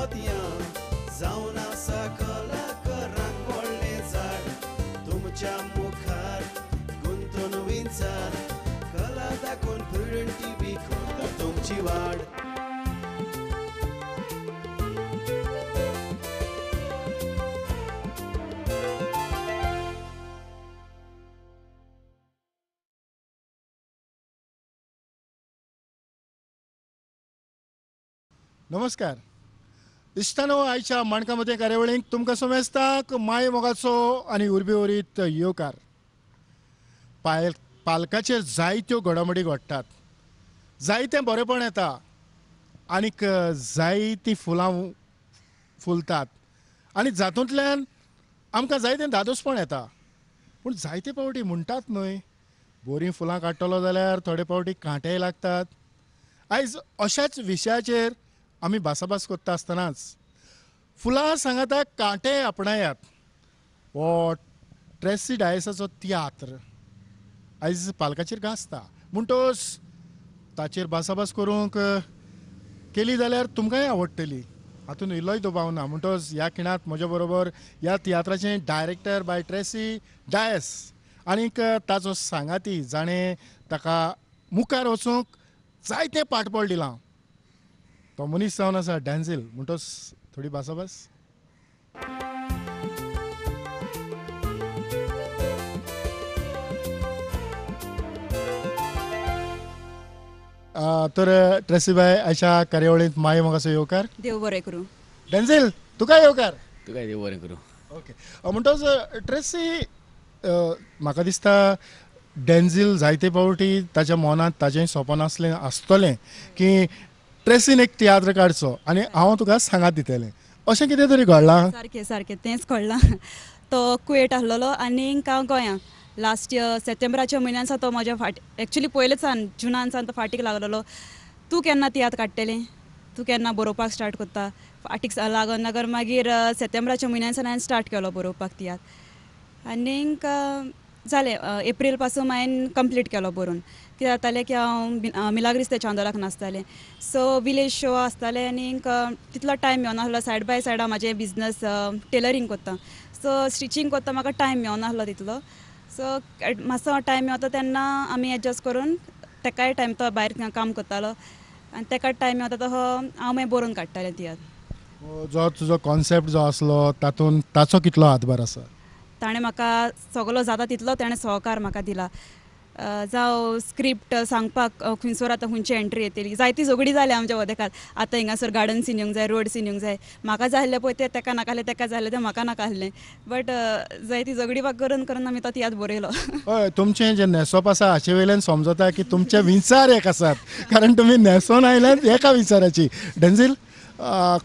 मोतयां जावन आसा कलाकारांक व्हडलें झाड तुमच्या मुखार गुंतून विंचार कला दाखोवन प्रुडंट टीव्ही करता तुमची वाड. नमस्कार. इश्टानो, आयच्या माणकामते कार्यावळींक तुमकां समेस्ताक माय मोगाचो आनी उर्बेवरीत येवकार. पालकाचेर जायत्यो घडामोडी घडटात, जायतें बरेपण येता आनीक जायतीं फुलां फुलतात आनी जातूंतल्यान आमकां जायतें धादोसपण येता. पूण जायते फावटी म्हणटात न्हय, बरीं फुलां काडटलो जाल्यार थोडे फावटी कांटेय लागतात. आयज अशाच विशयाचेर आमी भासाभास करता आसतनाच फुलां सांगाता कांटे आपणायात हो ट्रेसी डायसाचो तियात्र आयज पालकाचेर गाजता. म्हणटोच ताचेर भासाभास करूंक केली जाल्यार तुमकांय आवडटली, हातून इल्लोय दुबाव ना. म्हणटोच ह्या खिणांत म्हजे बरोबर ह्या तियात्राचे डायरेक्टर बाय ट्रेसी डायस आनीक ताचो सांगाती जाणें ताका मुखार वचूंक जायतें पाठबळ दिलां तो मनीस जावन आसा डेंझिल. म्हणटोच थोडी भासाभास. तर ट्रेसी बाय, आयच्या कार्यावळींत माय मोगाचो येवकार. देव बरें करूं. डेंझिल, तुका येवकार. तुका देव बरें करूं. ओके. म्हणटोच ट्रेसी, म्हाका दिसता डेंझिल जायते फावटी ताच्या मनांत ताचें सपन आसतलें की ट्रेसीन एक तियात्र काडचो आनी हांव तुका सांगात दितलें. अशें कितें तरी घडलां? सारकें सारकें तेंच कळलां. तो कुवेट आसलेलो आनीक हांव गोंयां लास्ट इयर सप्टेंबराच्या म्हयन्यान सावन तो म्हज्या फाटी एक्चुली पयलेच जुनान सावन तो फाटीक लागलेलो. तूं केन्ना तियात्र काडटलें, तूं केन्ना बरोवपाक स्टार्ट करता. फाटीक लागून नगर मागीर सप्टेंबराच्या म्हयन्यान सावन हांवें स्टार्ट केलो बरोवपाक तियात्र. आनीक जालें एप्रील पासून हांवें कंप्लीट केलो बरोवन. कितें जातालें की हांव मिलाग्रिस्त चांदोलाक नाचतालें, सो विलेज शो आसताले आनीक तितलो टायम मेळनासलो. सायड बाय सायड हांव म्हाजें बिजनस टेलरींग करता, सो स्टिचींग करता म्हाका टायम मेळनासलो तितलो. सो मातसो टायम मेळता तेन्ना आमी एडजस्ट करून तेकाय टायम तो भायर काम करतालो आनी तेका टायम मेळता तो हांव मागीर बरोवन काडटालें तियात्र. जो तुजो कॉन्सेप्ट जो आसलो तातूंत ताचो कितलो हातभार आसा? ताणें म्हाका सगलो जाता तितलो ताणें सहकार म्हाका दिला. जावं स्क्रिप्ट सांगपाक खंयसर आतां खंयची एंट्री येतली, जायती झगडी जाली आमच्या वदेकात. आतां हिंगासर गार्डन सीन येवंक जाय, रोड सीन येवंक जाय, म्हाका जाय आसलें पळय तें तेका नाका आसलें, तेका जाय आसलें तें म्हाका नाका आसलें. बट जायती झगडी करून करून आमी तो तियात्र बरयलो. हय, तुमचें जें न्हेसप आसा हाचे वयल्यान समजता की तुमचे विचार एक आसात, कारण तुमी न्हेसोन आयल्यात एका विचाराची. डेंझिल,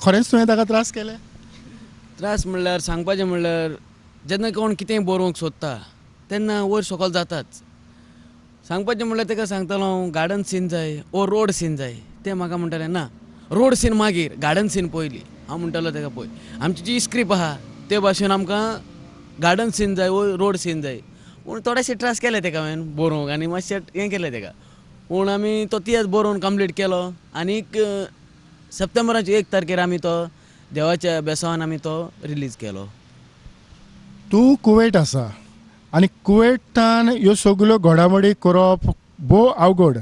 खरेंच तुवें ताका त्रास केले? त्रास म्हणल्यार सांगपाचें म्हणल्यार जेन्ना कोण कितेंय बरोवंक सोदता तेन्ना वयर सकयल जाताच. सांगपाचें म्हणल्यार ताका सांगतालो हांव गार्डन सीन जाय ओ रोड सीन जाय, तें म्हाका म्हणटालें ना रोड सीन मागीर, गार्डन सीन पयलीं. हांव म्हणटालो ताका पळय आमची जी स्क्रिप्ट आहा ते भाशेन आमकां गार्डन सीन जाय ओ रोड सीन जाय. पूण थोडेशे त्रास केले ताका हांवें बरोवंक आनी मातशें हें केलें ताका. पूण आमी तो तियात्र बरोवन कंप्लीट केलो आनीक सप्टेंबराच्या 1 तारखेर आमी तो देवाच्या बेसावान आमी तो रिलीज केलो. तूं कुवेट आसा आनी कुवेटान ह्यो सगल्यो घडामोडी करप भोव अवघड.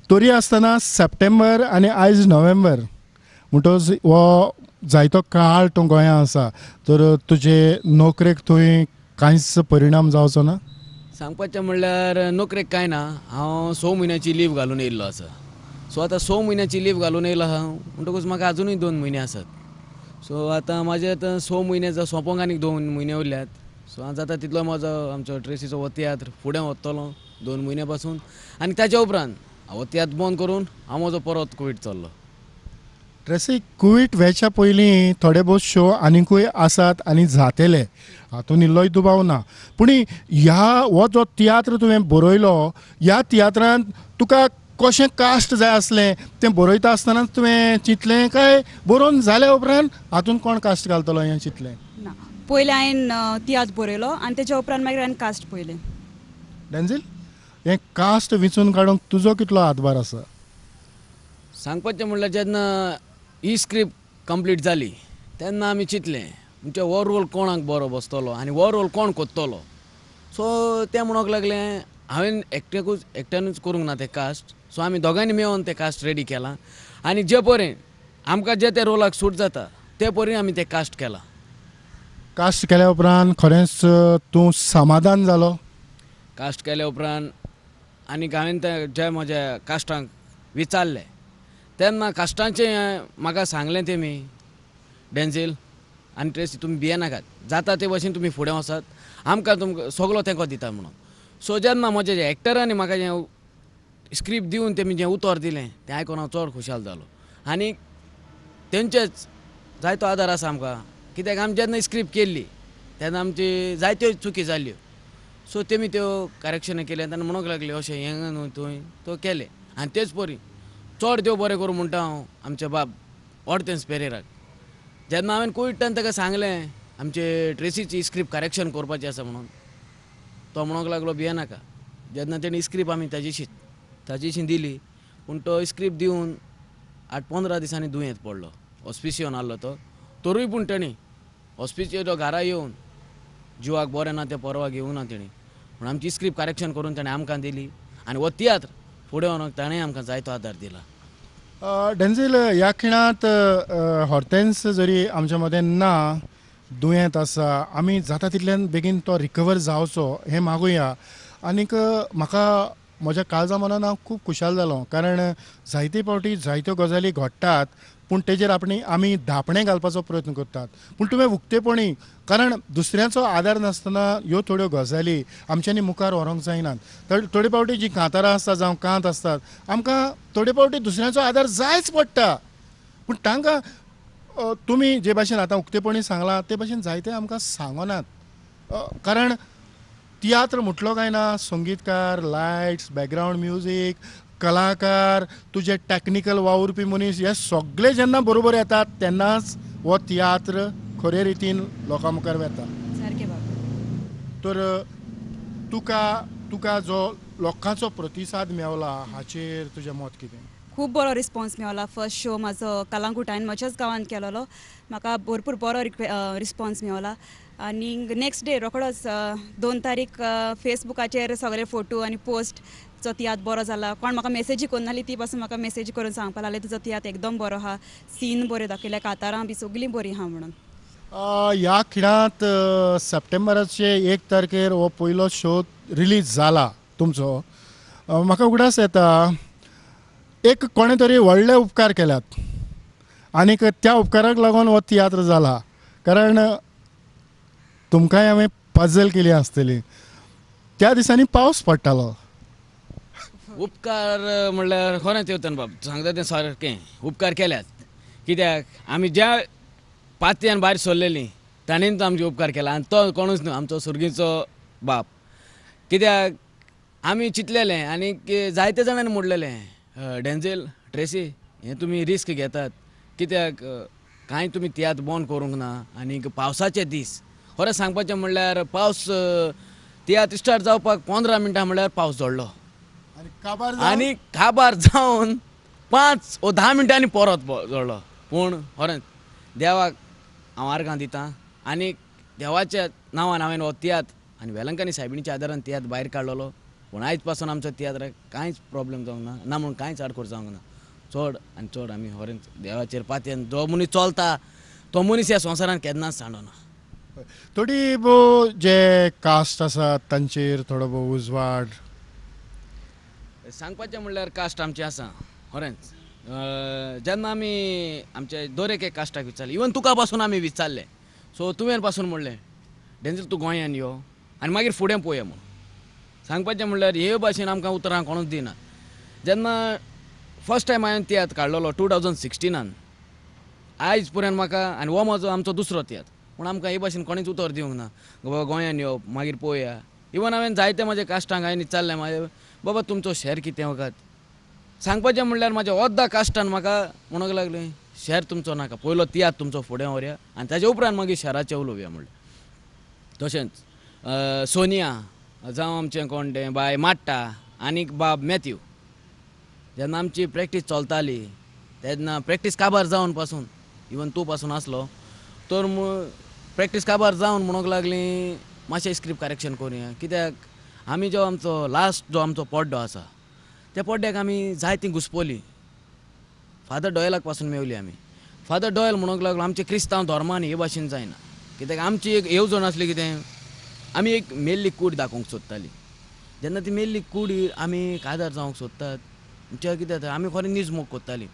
तरी आसतना सप्टेंबर आनी आयज नोव्हेंबर म्हणटच हो जायतो काळ तूं गोंयांत आसा, तर तुजे नोकरेक थंय कांयच परिणाम जावचो ना? सांगपाचें म्हणल्यार नोकरेक कांय ना. हांव 6 म्हयन्याची लीव घालून येयल्लो आसा. सो आतां 6 म्हयन्याची लीव घालून येयलो हांव म्हणटकूच म्हाका आजुनूय 2 म्हयने आसात. सो आतां म्हाजे आतां 6 म्हयने सोंपोंक आनीक 2 म्हयने उरल्यात. सो हांव जाता तितलो म्हजो आमचो ट्रेसीचो हो तियात्र फुडें व्हरतलो 2 म्हयन्या पासून आनी ताच्या उपरांत हांव तियात्र बंद करून हांव म्हजो परत कुवेट चल्लो. ट्रेसी, कुवेट वेच्या पयलीं थोडे बहुत शो आनिकूय आसात आनी जातले, हातून इल्लोय दुबाव ना. पूण हो जो तियात्र तुवें बरयलो, ह्या तियात्रांत तुका कशें कास्ट जाय आसलें तें बरयता आसतनाच तुवें चिंतलें काय बरोवन जाल्या उपरांत हातून कोण कास्ट घालतलो हें चिंतलें? ना, पयलीं हांवें तियात्र बरयलो आनी तेच्या उपरांत मागीर हांवें कास्ट पयलें. डेंझिल, हें कास्ट विचून काडूंक तुजो कितलो हातभार आसा? सांगपाचें म्हणल्यार जेन्ना ही स्क्रिप्ट कंप्लीट जाली तेन्ना आमी चिंतलें म्हणजे हो रोल कोणाक बरो बसतलो आनी हो रोल कोण कोत्तलो. सो तें म्हणूंक लागलें हांवें एकट्यानूच करूंक ना तें कास्ट. सो आमी दोगांयनी मेळोन तें कास्ट रेडी केलां आनी जे परेन आमकां जे त्या रोलाक सूट जाता ते परेन आमी तें कास्ट केलां. कास्ट केल्या उपरांत खरेंच तूं समाधान जालो? कास्ट केल्या उपरांत आनी हांवें ते जे म्हज्या कास्टांक विचारलें तेन्ना कास्टांचें म्हाका सांगलें तेमी डेन्झील आनी ट्रेसी तुमी भियेनाकात जाता ते भाशेन तुमी फुडें वचात आमकां तुमकां सगळो तेंको दिता म्हणून. सो जेन्ना म्हज्या जे एक्टरांनी म्हाका जें स्क्रिप्ट दिवन तेमी जें उतर दिलें तें आयकून हांव चड खुशाल जालो आनी तेंचेच जायतो आदार आसा आमकां कित्याक आमी जेन्ना स्क्रिप्ट केल्ली तेन्ना आमची जायत्यो चुकी जाल्यो. सो तेमी त्यो करेक्शनां केले तेन्ना म्हणूंक लागले अशें हें न्हू तुवें तो केलें आनी तेच परी चड देव बरें करूं म्हणटा हांव आमचे बाब ऑर्तेन्स पेरेराक. जेन्ना हांवें कोविडान ताका सांगलें आमचे ट्रेसीची स्क्रिप्ट करेक्शन करपाची आसा म्हणून तो म्हणूंक लागलो भियेनाका. जेन्ना तेणी स्क्रिप्ट आमी ताजीशी दिली पूण तो स्क्रिप्ट दिवन 8-15 दिसांनी दुयेंत पडलो. हॉस्पिसियोन आहलो तो तरूय पूण तेणी हॉस्पिसियो घरा येवन जिवाक बरें ना तें परवा घेवूं ना तेणी पूण आमची स्क्रिप्ट करेक्शन करून ताणें आमकां दिली आनी हो तियात्र फुडें व्हरोंक ताणें आमकां जायतो आदार दिला. डेन्झील ह्या खिणांत हॉर्तेन्स जरी आमच्या मदें ना दुयेंत आसा आमी जाता तितल्यान बेगीन तो रिकवर जावचो हें मागुया. आनीक म्हाका म्हज्या काळजा मनान हांव खूब खुशाल जालो कारण जायते फावटी जायत्यो गजाली घडटात पूण तेजेर आमी धापणें घालपाचो प्रयत्न करतात पूण तुवें उक्तेपणी कारण दुसऱ्याचो आदार नासतना ह्यो थोड्यो गजाली आमच्यांनी मुखार व्हरोंक जायनात. थोडे फावटी जीं कांतारां आसता जावं कांत आसतात आमकां थोडे फावटी दुसऱ्याचो आदार जायच पडटा पूण तांकां तुमी जे भाशेन आतां उक्तेपणी सांगलां ते भाशेन जायते आमकां सांगनात. कारण तियात्र म्हटलो काय ना संगीतकार लायट्स बॅकग्रावंड म्युजीक कलाकार तुजे टॅक्निकल वावुरपी मनीस हे सगळे जेन्ना बरोबर येतात तेन्नाच हो तियात्र खरे रितीन लोकां मुखार येता. सारकें बाबा. तर तुका जो लोकांचो प्रतिसाद मेवला हाचेर तुजें मत कितें? खूब बरो रिस्पॉन्स मेवला. फर्स्ट शो म्हाजो कलंगूट हांवें म्हज्याच गांवांत केलेलो. म्हाका भरपूर बरो रिस्पॉन्स मेवला आनी नेक्स्ट डे रोखडोच 2 तारीख फेसबुकाचेर सगळे फोटो आनी पोस्ट जो तियात्र बरो जाला. कोण म्हाका मेसेजी करून नासली ती पासून म्हाका मेसेजी करून सांगपा लागले तुजो तियात्र एकदम बरो आहा सीन बरे दाखयल्या कांतारां बी सगळीं बरीं आहा म्हणून. ह्या खिणांत सप्टेंबराचे 1 तारखेर हो पयलो शो रिलीज जाला तुमचो. म्हाका उगडास येता एक कोणे तरी व्हडले उपकार केल्यात आनीक त्या उपकाराक लागून हो तियात्र जाला कारण तुमकांय हांवें पजल केली आसतली त्या दिसांनी पावस पडटालो. उपकार म्हणल्यार खरेंच येवतन बाब सांगता तें सारकें उपकार केल्यात कित्याक आमी ज्या पातयेन भायर सरलेलीं ताणेन तो आमचे उपकार केला आनी तो कोणूच न्हू आमचो सुर्गीचो बाप. कित्याक आमी चिंतलेलें आनी जायते जाणांनी म्हणलेलें डेन्झील ट्रेसी हें तुमी रिस्क घेतात कित्याक कांय तुमी तियात्र बंद करूंक ना आनी पावसाचे दीस खरें सांगपाचें म्हणल्यार पावस तियात्र स्टार्ट जावपाक 15 मिनटां म्हणल्यार पावस झडलो आनी काबार जावन 5 वा 10 मिनटांनी परत झडलो. पूण खरेंच देवाक हांव आर्गां दितां आनी देवाच्या नांवान हांवें हो तियात्र आनी वेलंकानी सायबिणीच्या आदारान तियात्र भायर काडलेलो पूण आयज पासून आमचो तियात्राक कांयच प्रॉब्लेम जावंक ना म्हणून कांयच आडखोर जावंक ना. चड आनी चड आमी खरेंच देवाचेर पातयेन जो मनीस चलता तो मनीस ह्या संवसारान केन्नाच सांडना. थोडी भोव जे कास्ट आसात तांचेर थोडो भोव उजवाड सांगपाचें म्हणल्यार कास्ट आमची आसा खरेंच. जेन्ना आमी आमचे दर एक कास्टाक विचारलें इवन तुका पासून आमी विचारलें सो तुवें पासून म्हणलें डेन्झील तूं गोंयान यो आनी मागीर फुडें पळोवया म्हणून. सांगपाचें म्हणल्यार हे भाशेन आमकां उतरां कोणूच दिनात. जेन्ना फर्स्ट टायम हांवें तियात्र काडलेलो 2016 आयज पर्यंत म्हाका आनी हो म्हजो आमचो दुसरो तियात्र पूण आमकां हे भाशेन कोणेच उतर दिवंक ना बाबा गोंयान यो मागीर पळोवया. इवन हांवें जायते म्हाजे कास्टांक हांवें विचारलें म्हाजे बाबा तुमचो शहर कितें वगात. सांगपाचें म्हणल्यार म्हाज्या अर्धा कास्टान म्हाका म्हणूंक लागलें शहर तुमचो नाका पयलो तियात्र तुमचो फुडें व्हरया आनी ताजे उपरांत मागीर शहराचें उलोवया म्हणलें. तशेंच सोनिया जावं आमचें कोण तें बाय माट्टा आनीक बाब मॅथ्यू जेन्ना आमची प्रॅक्टीस चलताली तेन्ना प्रॅक्टीस काबार जावन पासून इवन तूं पासून आसलो तर प्रॅक्टीस काबार जावन म्हणूंक लागली मातशें स्क्रिप्ट करेक्शन करुया कित्याक आमी जो आमचो लास्ट जो आमचो पड्डो आसा त्या पड्ड्याक आमी जायतीं घुसपवली फादर डॉयलाक पासून मेवली आमी फादर डॉयल म्हणूंक लागलो आमचे क्रिस्तांव धर्मान हे भाशेन जायना कित्याक आमची एक येवजण आसली कितें आमी एक मेल्ली कूड दाखोवंक सोदताली जेन्ना ती मेल्ली कूड आमी काजार जावंक सोदतात म्हणजे कितें जाता आमी खरें नीज मोग कोत्ताली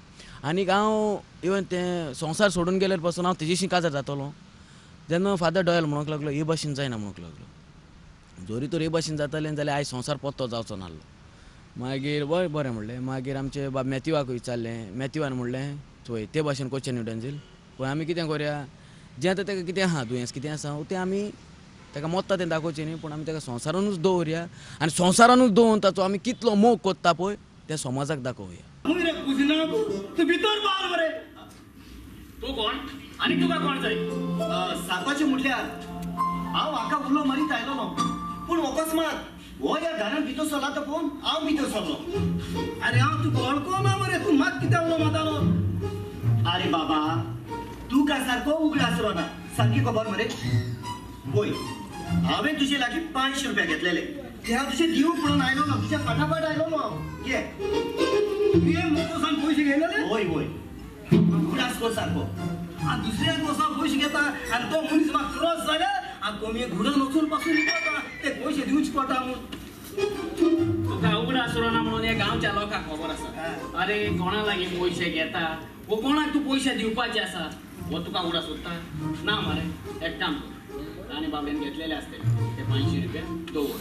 आनीक हांव इवन तें संवसार सोडून गेल्यार पासून हांव तेजेशी काजार जातलो जेन्ना फादर डॉयल म्हणूंक लागलो हे भाशेन जायना म्हणूंक लागलो जोरी तर हे भाशेन जातालें जाल्यार आयज संवसार पत्तो जावचो नासलो मागीर बरें म्हणलें मागीर आमचे बाब मॅथ्यूवाक विचारलें मॅथ्यूवान म्हणलें चोय ते भाशेन क्वेश्चन युटेन्सील पळय आमी कितें करुया जें आतां ताका कितें आहा दुयेंस कितें आसा तें आमी ताका मोत्ता तें दाखोवचें न्ही पूण आमी ताका संवसारानूच दवरया आनी संवसारानूच दवरून ताचो आमी कितलो मोग कोत्ता पळय तें समाजाक दाखोवया तू भितर बार बरे तू कोण आणि तुका कोण जाय सांगपाचें म्हटल्यार हांव हाका उलो मारीत आयलोलो पूण अकस्मात हो ह्या घरान भितर सरला तो पळोवन हांव भितर सरलो अरे हांव तुका वळखो ना मरे तू मात कित्याक उलो मातालो अरे बाबा तू काय सारको उगडा आसलो ना सारकी खबर मरे पळय हांवें तुजे लागीं 500 रुपया घेतलेले ते हांव तुजे दिवंक म्हणून आयलो ना तुज्या फाटाफाट आयलो ना घे तुवें मुकोसान पयशे घेयलेले होय होय उगडास कर सारको दुसऱ्या कोसा पयशे घेता आनी तो मनीस म्हाका क्रॉस जाल्यार आनी तो मी घुडन वचून पासून विकता ते पयशे दिवचे पडटा म्हूण तुका उगडा आसलो ना म्हणून हे गांवच्या लोकांक खबर आसा अरे कोणा लागीं पयशे घेता वो कोणाक तूं पयशे दिवपाचे आसा वो तुका उगडा सोदता ना मरे एक काम कर आनी बाबेन घेतलेले आसतले ते 500 रुपया दवर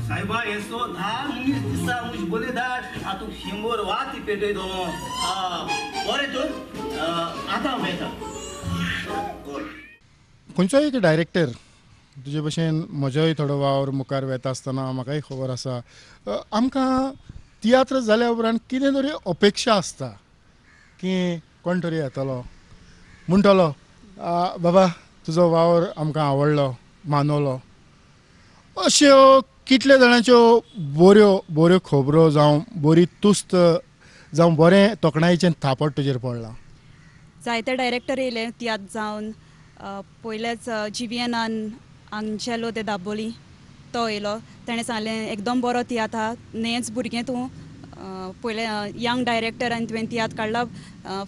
सायबा हे सो 10 मनीस दिसा मुश बोले धाड तूं 100 वाती पेटय दोनो बरें तर आतां हांव येता खंयचोय एक डायरेक्टर तुजे भशेन म्हजोय थोडो वावर मुखार वेता आसतना म्हाकाय खबर आसा आमकां तियात्र जाल्या उपरांत कितें तरी अपेक्षा आसता की कोण तरी येतलो म्हणटलो बाबा तुजो वावर आमकां आवडलो मानवलो अश्यो कितले जाणांच्यो बऱ्यो खबरो जावं बरी तुस्त जावं बरें तोखणायेचें थापट तुजेर पडलां जायते डायरेक्टर येयले तियात्र जावन पयलेच GVNान आंगचेलो ते दाबोली तो येयलो ताणें सांगलें एकदम बरो तियात्र आहा नेच भुरगें तूं पयले यंग डायरेक्टर आनी तुवें तियात्र काडला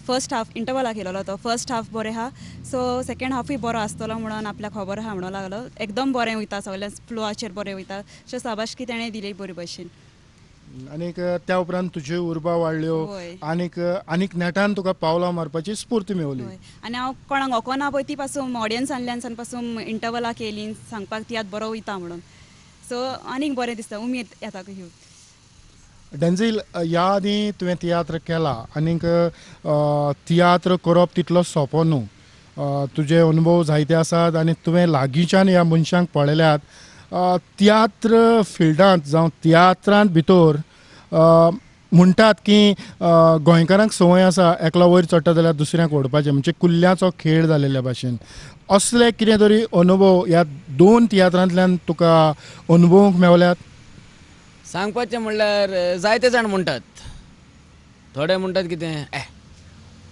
फर्स्ट हाफ इंटरवलाक येयलो तो फर्स्ट हाफ बरें आहा सो सेकेंड हाफूय बरो आसतलो म्हणून आपल्याक खबर आहा म्हणूंक लागलो एकदम बरें वयता सगळें फ्लोआचेर बरें वयता अशें शाबासकी ताणें दिली बरे भशेन आनीक त्या उपरांत तुज्यो उर्बा वाडल्यो होय. आनीक नेटान तुका पावलां मारपाची स्फूर्ती मेवली आनी हांव कोणाक ओकोना पळय ती पासून ऑडियन्सांतल्यान पासून इंटरवलाक येयली सांगपाक तियात्र बरो वयता म्हणून सो आनीक बरें दिसता उमेद येता घेवन डेंझील ह्या आदी तुवें तियात्र केला आनीक तियात्र करप तितलो सोंपो न्हू तुजे अनुभव जायते आसात आनी तुवें लागींच्यान ह्या मनशांक पळयल्यात तियात्र फिल्डांत जावं तियात्रांत भितर म्हणटात की गोंयकारांक संवय आसा एकलो वयर चडटा जाल्यार दुसऱ्यांक ओडपाचें म्हणजे कुल्ल्याचो खेळ जालेल्या भाशेन असले कितें तरी अनुभव ह्या 2 तियात्रांतल्यान तुका अनुभवूंक मेवल्यात सांगपाचें म्हणल्यार जायते जाण म्हणटात थोडे म्हणटात कितें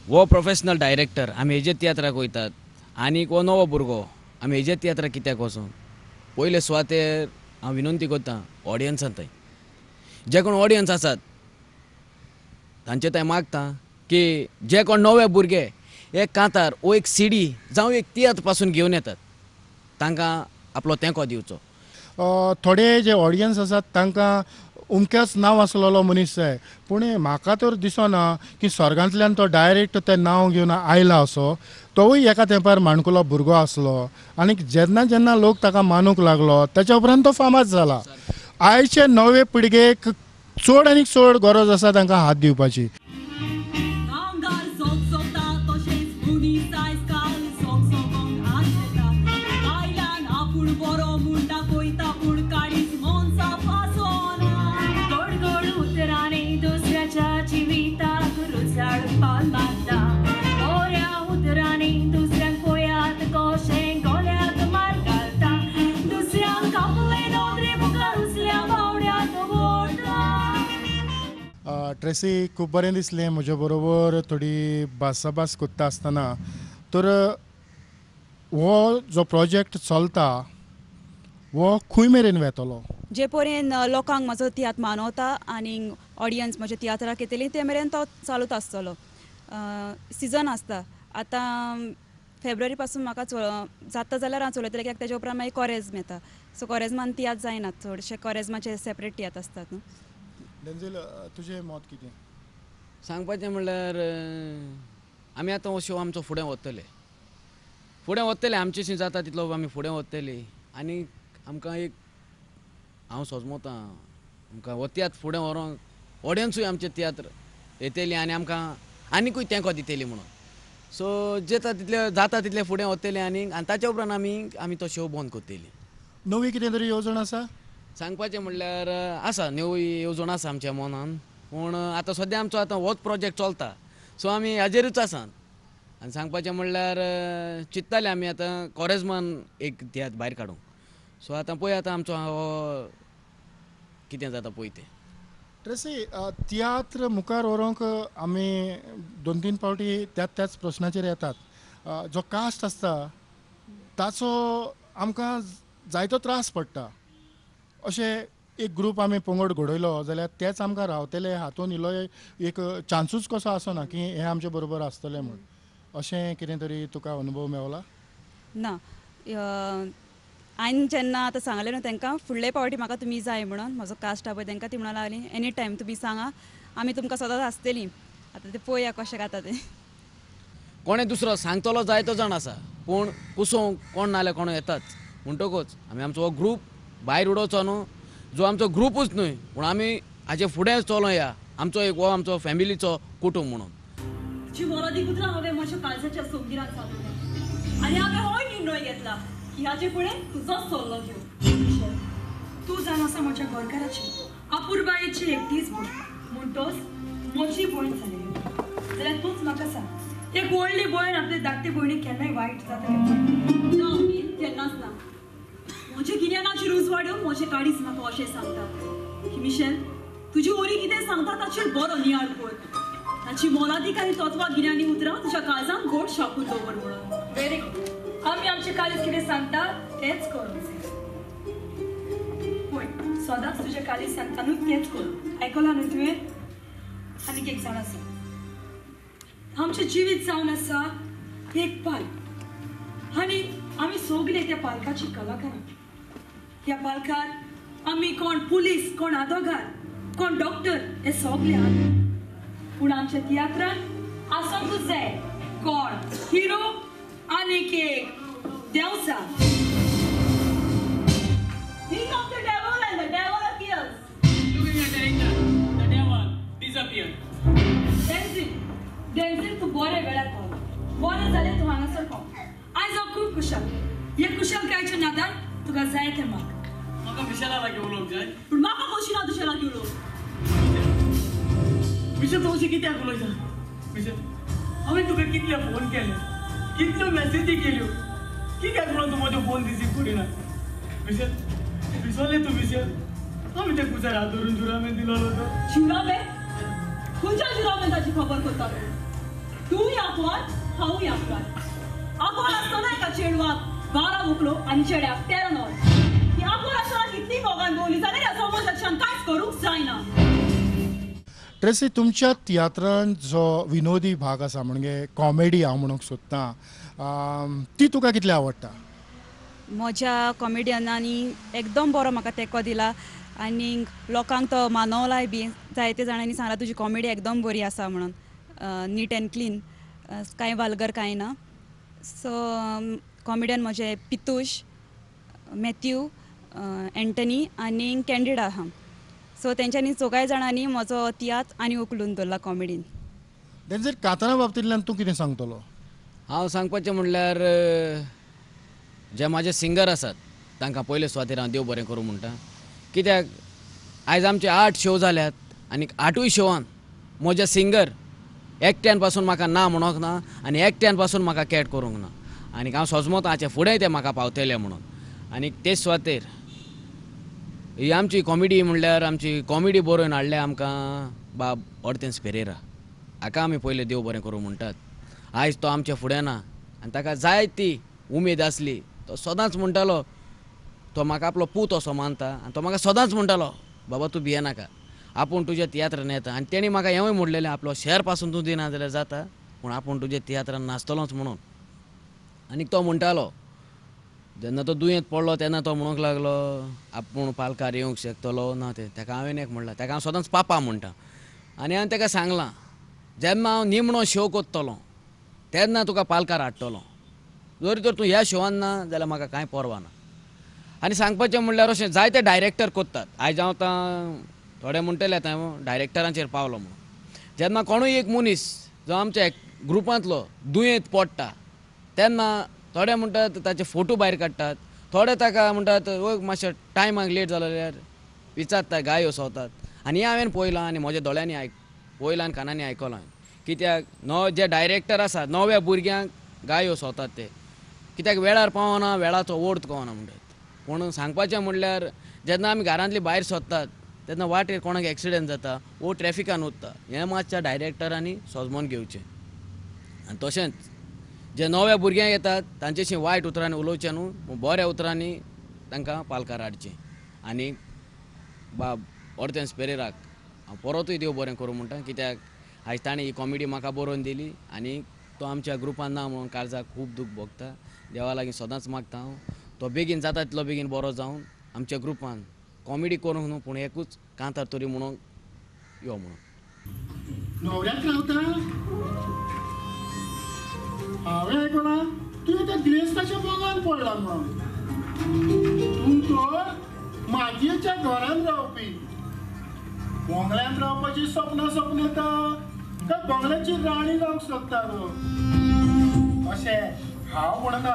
वो प्रोफेशनल डायरेक्टर आमी हेजे तियात्राक वयतात आनीक वो नवो भुरगो आमी हेजे तियात्राक कित्याक वचूं पयले सुवातेर हांव विनंती करतां ऑडियन्सांतय जे कोण ऑडियन्स आसात तांचे थंय मागता की जे कोण नवे भुरगे एक कांतार वो एक सीडी जावं एक तियात्र पासून घेवन येतात तांकां आपलो तेंको दिवचो थोडे जे ऑडियन्स आसात तांकां उमकेच नांव आसलेलो मनीस जाय पूण म्हाका तर दिसना की स्वर्गांतल्यान तो डायरेक्ट तें नांव घेवन आयला असो तोवूय एका तेंपार माणकुलो भुरगो आसलो आनीक जेन्ना जेन्ना लोक ताका मानूंक लागलो तेच्या उपरांत तो फामाद जाला आयचे नवे पिळगेक चड आनीक चड गरज आसा तांकां हात दिवपाची ट्रेसी खूब बरें दिसलें म्हजे बरोबर थोडी भासाभास कोत्ता आसतना तर हो जो प्रोजेक्ट चलता हो खंय मेरेन वेतलो जे पर्यंत लोकांक म्हजो तियात्र मानवता आनी ऑडियन्स म्हज्या तियात्राक येतली ते मेरेन तो चालूच आसतलो सिजन आसता आतां फेब्रुवारी पासून म्हाका जाता जाल्यार हांव चलयतलें कित्याक तेजे उपरांत मागीर कोरेज्म येता सो कोरेज्मान तियात्र जायनात चडशे कोरेज्माचे सेपरेट तियात्र आसतात न्हू. डेंझील तुजें मत कितें सांगपाचें म्हणल्यार आमी आतां हो शो आमचो फुडें व्हरतले आमचेशी जाता तितलो आमी फुडें व्हरतली आनी आमकां एक हांव सोजमोतां आमकां हो तियात्र फुडें व्हरोंक ऑडियन्सूय आमचे तियात्र येतली आनी आमकां आनिकूय तेंको दितली म्हणून सो जाता तितले फुडें व्हरतले आनी ताचे उपरांत आमी तो शो बंद करतली. नवी कितें तरी येवजण आसा सांगपाचें म्हणल्यार आसा न्यू येवजण आसा आमच्या मनान पूण आतां सद्या आमचो आतां होच प्रोजेक्ट चलता सो आमी हाजेरूच आसात आनी सांगपाचें म्हणल्यार चिंत्ताले आमी आतां कोरेज्मान एक तियात्र भायर काडूंक सो आतां पळय आतां आमचो कितें जाता पळय तें. ट्रेसी तियात्र मुखार व्हरोंक आमी 2-3 फावटी त्याच प्रश्नाचेर येतात जो कास्ट आसता ताचो आमकां जायतो त्रास पडटा अशें एक ग्रूप आमी पंगड घडयलो जाल्यार तेच आमकां रावतले हातून इल्लो एक चान्सूच कसो आसना की हे आमचे बरोबर आसतले म्हूण अशें कितें तरी तुका अनुभव मेवला ना हांवें जेन्ना आतां सांगलें न्हू तांकां फुडले फावटी म्हाका तुमी जाय म्हणून म्हजो कास्ट आहा पळय तांकां ती म्हणून लागली एनी टायम तुमी सांगा आमी तुमकां सदांच आसतलीं आतां ते पळोवया कशें जाता तें. कोणें दुसरो सांगतलो जायतो जाण आसा पूण कुसोवंक कोण नाल्यार कोण येताच म्हणटकूच आमी आमचो हो ग्रूप भायर उडोवचो न्हू जो आमचो ग्रुपूच न्हय पूण आमी हाजे फुडें चलोया आमचो एक हो आमचो फॅमिलीचो कुटूंब म्हणून. जी मोलादी उतरां हांवें म्हज्या काळजाच्या सोबतीराक सांगलें आनी हांवें होय निर्णय घेतला की हाजे फुडें तुजोच सल्लो घेवं. तूं जावन आसा म्हज्या गोंयकाराची अपुर्बायेची एकटीच भयण म्हणटोच म्हजी भयण जाली जाल्यार तूंच म्हाका सांग एक व्हडली भयण आपले धाकटे भयणीक केन्नाय वायट जातलें ना केन्नाच ना. म्हजे गिन्यानाची रूच वाडोवन म्हजे काडीच म्हाका अशें सांगता की मिशेल तुजी ओरी कितें सांगता ताचेर बरो नियाळ कर ताची मोलादिकारी तत्वां गिन्यानी उतरां तुज्या काळजांत गोड शापूर दवर म्हणून. व्हेरी गुड आमी आमचे काळीज कितें सांगता तेंच करूंक जाय पळय सदांच तुजे काळीज सांगता न्हू तेंच कर आयकलां न्हू तुवें. आनीक एक जाण आसा आमचें जिवीत जावन आसा एक पाल आनी आमी सगळे त्या पालकाची कलाकारां. ह्या पालकार आमी कोण पुलीस कोण आदोगार कोण डॉक्टर हे सगळे आहात पूण आमच्या तियात्रांत आसूंकूच जाय कोण हिरो आनीक एक देवसा. Think of the devil and the devil appears. Looking at the actor, the devil disappeared. डेन्झिल तूं बरे वेळार पावलो बरें जालें तूं हांगासर पाव आयज हांव खूब खुशाल ह्या खुशालकायेच्या नादान तुका जाय तें माग म्हाका विशाला लागीं उलोवंक जाय पूण म्हाका कशी ना तुज्या लागीं उलोवंक. विशल तूं अशें कित्याक उलयता विशल हांवें तुका कितले फोन केले कितल्यो मॅसेजी केल्यो कित्याक म्हणून तूं म्हजो फोन रिसीव करिना विशल विसरले तूं विशल हांवें त्या कुसार हात धरून जुरामेन दिलोलो तो जुराबे खंयच्या जुराबेंताची खबर करता तूं याकवार हांव याकवार आगोर आसतना एका चेडवाक 12 व्हंकलो आनी चेड्याक 13 नॉल ही आगोर आसतना कितली मोगान बोवली जाल्यार ह्या समाजाच्यान कांयच करूंक जायना. ट्रेसी तुमच्या तियात्रांत जो विनोदी भाग आसा म्हणजे कॉमेडी हांव म्हणूंक सोदतां ती तुका कितली आवडटा. म्हज्या कॉमेडियनांनी एकदम बरो म्हाका तेंको दिला आनी लोकांक तो मानवलाय बी जायते जाणांनी सांगला तुजी कॉमेडी एकदम बरी आसा म्हणून नीट एंड क्लीन कांय वालगर कांय ना. सो कॉमेडियन म्हजे पितूश मॅथ्यू एंटनी आनी कॅन्डिडा आहा सो तेंच्यांनी चौगाय जाणांनी म्हजो तियात्र आनी उखलून दवरला कॉमेडीन. डेंझील कातरा बाबतींतल्यान तूं कितें सांगतलो. हांव सांगपाचें म्हणल्यार जे म्हाजे सिंगर आसात तांकां पयले सुवातेर हांव देव बरें करूं म्हणटा कित्याक आयज आमचे 8 शो जाल्यात आनी 8य शोवान म्हजे सिंगर एकट्यान पासून म्हाका ना म्हणोंक ना आनी एकट्यान पासून म्हाका कॅट करूंक ना आनी हांव सोजमोता हाचे फुडेंय ते म्हाका पावतले म्हणून आनी तेच सुवातेर ही आमची कॉमेडी म्हणल्यार आमची कॉमेडी बरोवन हाडल्या आमकां बाब ऑर्तेन्स पेरेरा हाका आमी पयले देव बरें करूं म्हणटात. आयज तो आमच्या फुड्यान ना आनी ताका जाय ती उमेद आसली. तो सदांच म्हणटालो, तो म्हाका आपलो पूत असो मानता आनी तो म्हाका सदांच म्हणटालो बाबा तूं भियेनाका, आपूण तुज्या तियात्रान येता. आनी तेणी म्हाका हेंवूय म्हणलेलें आपलो शहर पासून तूं दिना जाल्यार जाता, पूण आपूण तुज्या तियात्रान नाचतलोच म्हणून. आनी तो म्हणटालो जेन्ना तो दुयेंत पडलो तेन्ना तो म्हणूंक लागलो आपूण पालकार येवंक शकतलो ना. ताका हांवें एक म्हणलां, ताका हांव सदांच पापा म्हणटा. आनी हांवें ताका सांगलां जेन्ना हांव निमणो शो कोत्तलो तेन्ना तुका पालकार हाडटलो, जरी तर तूं ह्या शोवान ना जाल्यार म्हाका कांय परवा ना. आनी सांगपाचें म्हणल्यार अशें जायते डायरेक्टर कोत्तात. आयज हांव थोडे म्हणटले हांव डायरेक्टरांचेर पावलो म्हणून. जेन्ना कोणूय एक मनीस जो आमच्या ग्रुपांतलो दुयेंत पडटा तेन्ना थोडे म्हणटात ताचे फोटो भायर काडटात, थोडे ताका म्हणटात मातशें टायमाक लेट जालो जाल्यार विचारतात, गायो सोंवतात. आनी हांवें पळयलां आनी म्हज्या दोळ्यांनी पळयलां आनी कानांनी आयकलां. कित्याक जे डायरेक्टर आसात नव्या भुरग्यांक गायो सोंवतात ते, कित्याक वेळार पावना, वेळाचो ओर्त कळना म्हणटात. पूण सांगपाचें म्हणल्यार जेन्ना आमी घरांतली भायर सोदतात तेन्ना वाटेर कोणाक एक्सिडेंट जाता वो ट्रॅफिकान उरता, हें मातशें डायरेक्टरांनी सोजमोन घेवचें. आनी तशेंच जे नव्या भुरग्यांक येतात तांचेशी वायट उतरांनी उलोवचें न्हू, बऱ्या उतरांनी तांकां पालकार हाडचें. आनी बाब ऑर्तेन्स पेरेराक हांव परतूय देव बरें करूं म्हणटा, कित्याक आयज ताणें ही कॉमेडी म्हाका बरोवन दिली आनी तो आमच्या ग्रुपान ना म्हणून काळजाक खूब दूख भोगता. देवा लागीं सदांच मागता हांव तो बेगीन जाता तितलो बेगीन बरो जावन आमच्या ग्रुपान कॉमेडी करूंक न्हू पूण एकूच कांतार तरी म्हणून यो म्हणून. नवऱ्याक रावता हांवें आयकलां तुवें त्या गिरेस्ताच्या मोगान पडला म्हणून. तूं तर मातयेच्या घरान रावपी, बंगल्यांत रावपाची सपनां येता काय बंगल्याची राणी जावंक सोदता गो अशें हांव म्हणना,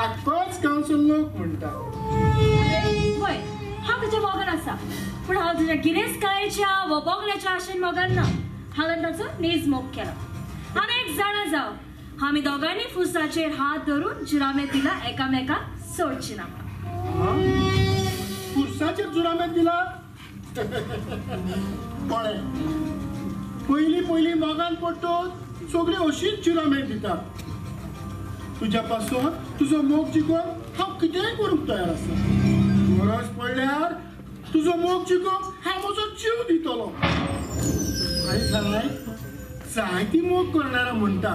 आख्खोच गांवचो लोक म्हणटा. होय हांव तुज्या मोगान आसा, पूण हांव तुज्या गिरेस्तकायेच्या व बंगल्याच्या आशेन मोगान ना. हांवें ताचो नेज मोग केला. हांव एक जाणा जावं आमी दोगांनी फुसाचेर हात धरून जुरामेत दिला एकामेकाक सोडची ना. फुसाचेर जुरामेत दिला कळ्ळें. पयलीं मोगान पडटत सगळीं अशींच जुरामेत दितात. तुज्या पासून तुजो मोग जिखोवंक हांव कितेंय करूंक तयार आसा. गरज पडल्यार तुजो मोग जिखोवंक हांव म्हजो जीव दितलो. आयज हांवें जायतीं मोग करणारा म्हणटा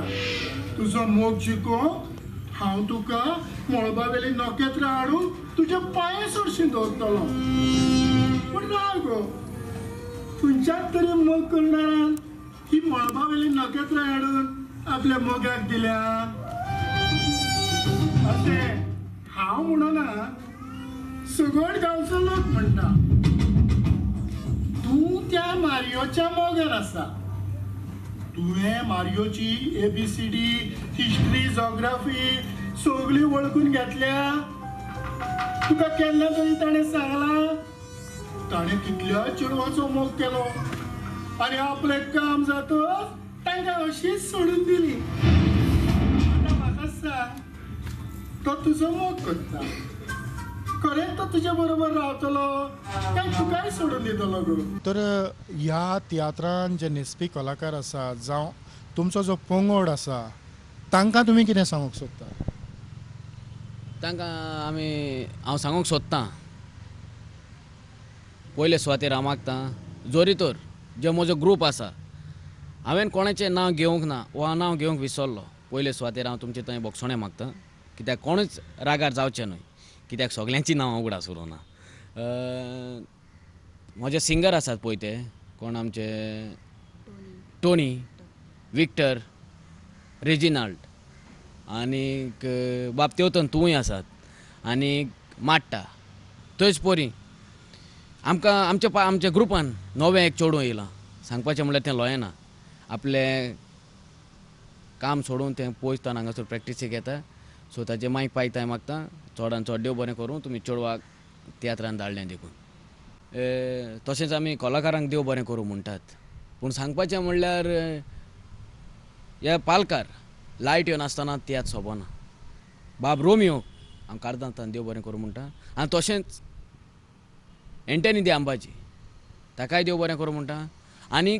तुजो मोग जिखोवंक हांव तुका मळबावेली नखेत्रां हाडून तुज्या पांया सरशीं दवरतलो. पूण राव गो, खंयच्याच तरी मोग करणारान ही मळबावेली नखेत्रां हाडून आपल्या मोगाक दिल्या अशें हांव म्हणना, सगळ्या गांवचो लोक म्हणटा. तूं त्या मारियोच्या मोगान आसा. तुवें मारियोची ABCD हिस्ट्री जोग्राफी सगळी वळखून घेतल्या. तुका केन्ना तरी ताणें सांगलां ताणें कितल्या चेडवाचो मोग केलो आनी आपलें काम जातच तांकां अशीच सोडून दिली. आतां म्हाका सांग, तो तुजो मोग करता, खरेंच तो तुज्या बरोबर रावतलो काय तुकाय सोडून दितलो गो? तर ह्या तियात्रान जे नेसपी कलाकार आसा जावं तुमचो जो पंगड आसा तांकां तुमी कितें सांगूंक सोदता? तांकां हांव सांगूंक सोदतां पयले सुवातेर हांव मागतां जोरी तर जो म्हजो ग्रूप आसा हांवें कोणाचें नांव घेवंक ना वा नांव घेवंक विसरलो. पयले सुवातेर हांव तुमचे थंय बोगसोणें मागतां, कित्याक कोणूच रागार जावचें न्हय, कित्याक सगळ्यांचीं नांवां उगडास उरूना. म्हजे सिंगर आसात पळय ते कोण आमचे टोनी, विक्टर, रेजिनाल्ड आनीक बाब तेवतन तूंय आसात आनीक माट्टा. थंयच पोरी आमच्या ग्रुपान नवें एक चेडूं येयलां. सांगपाचें म्हणल्यार तें लोयना, आपलें काम सोडून तें पोयसतान हांगासर प्रॅक्टिसेक येता. सो ताचे मागीर पायताय मागता चोडान चोड देव बरें करूं तुमी चेडवाक तियात्रान धाडलें देखून. तशेंच आमी कलाकारांक देव बरें करूं म्हणटात. पूण सांगपाचें म्हणल्यार हे पालकार लायट येवन आसतना तियात्र सोबना. बाब रोमियो हांव काळजांतल्यान देव बरें करूं म्हणटा. आनी तशेंच एंटनी दी आंबाजी ताकाय देव बरें करूं म्हणटा. आनी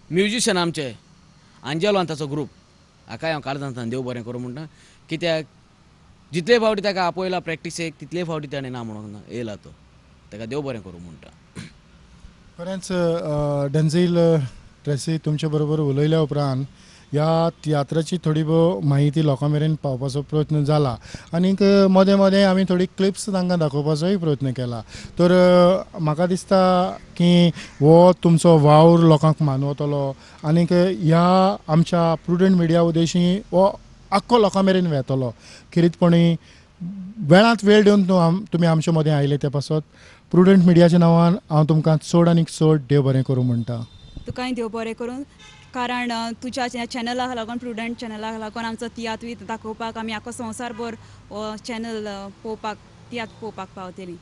म्युजिशियन आमचे आंजेलो आनी ताचो ग्रूप हाकाय हांव काळजांतल्यान देव बरें करूं म्हणटा कित्याक जितले फावटी ताका आपयला प्रॅक्टिसेक तितले फावटी ताणें ना म्हणूंक ना येयला तो ताका देव बरें करूं म्हणटा. खरेंच डेन्झिल ट्रेसी तुमचे बरोबर उलयल्या उपरांत ह्या तियात्राची थोडी भोव माहिती लोकां मेरेन पावपाचो प्रयत्न जाला आनीक मदें मदें आमी थोडी क्लिप्स तांकां दाखोवपाचोय प्रयत्न केला. तर म्हाका दिसता की हो तुमचो वावर लोकांक मानवतलो आनीक ह्या आमच्या प्रुडंट मिडिया उद्देशी हो आख्खो लोकां मेरेन वेतलो. खरीतपणी वेळांत वेळ दिवन तुमी आमचे मदें आयले ते पासत प्रुडंट मिडियाच्या नांवान हांव तुमकां चड आनीक चड देव बरें करूं म्हणटा. तुकांय देव बरें करूं कारण तुज्या चॅनलाक लागून प्रुडंट चॅनलाक लागून आमचो तियात्र बी दाखोवपाक आमी आख्खो संवसारभर हो चॅनल पळोवपाक तियात्र पळोवपाक पावतलीं.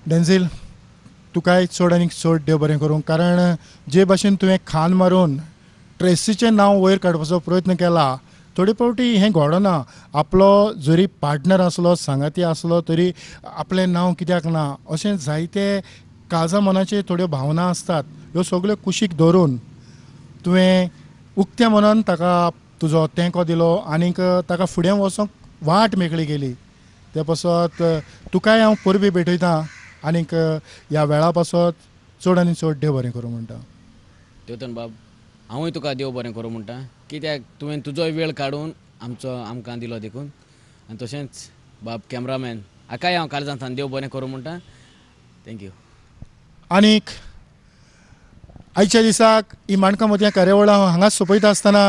डेन्झिल तुकाय चड आनीक चड देव बरें करूं कारण जे भाशेन तुवें खान मारून ट्रेसीचें नांव वयर काडपाचो प्रयत्न केला थोडे फावटी हें घडना. आपलो जरी पार्टनर आसलो सांगाती आसलो तरी आपलें नांव कित्याक ना अशें जायते काळजा मनाचे थोड्यो भावना आसतात. ह्यो सगळ्यो कुशीक धरून तुवें उक्त्या मनान ताका तुजो तेंको दिलो आनीक ताका फुडें वचोंक वाट मेकळी केली. ते पासत तुकाय हांव परबी भेटयतां आनीक ह्या वेळा पासत चड आनी चड देव बरें करूं म्हणटा. देवतन बाब हांवूय तुका देव बरें करूं म्हणटा कित्याक तुवें तुजोय वेळ काडून आमकां दिलो देखून आनी तशेंच बाब कॅमेरामॅन हाकाय हांव काळजांतल्यान देव बरें करूं म्हणटा. थँक्यू. आनीक आयच्या दिसाक ही माणकां मदीं कार्यावळ हांव हांगाच सोंपयता आसतना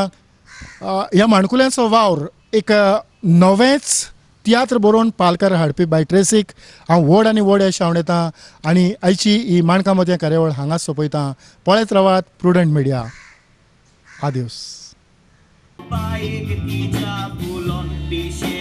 ह्या माणकुल्यांचो वावर एक नवेंच तियात्र बरोवन पालकार हाडपी बाय ट्रेसीक हांव व्हड आनी व्हड यश येता आनी आयची ही माणकां मदीं कार्यावळ हांगाच सोंपयता. पळयत रावात प्रुडंट मिडिया. आदिवस. बायेक तिच्या फुलोन पिशे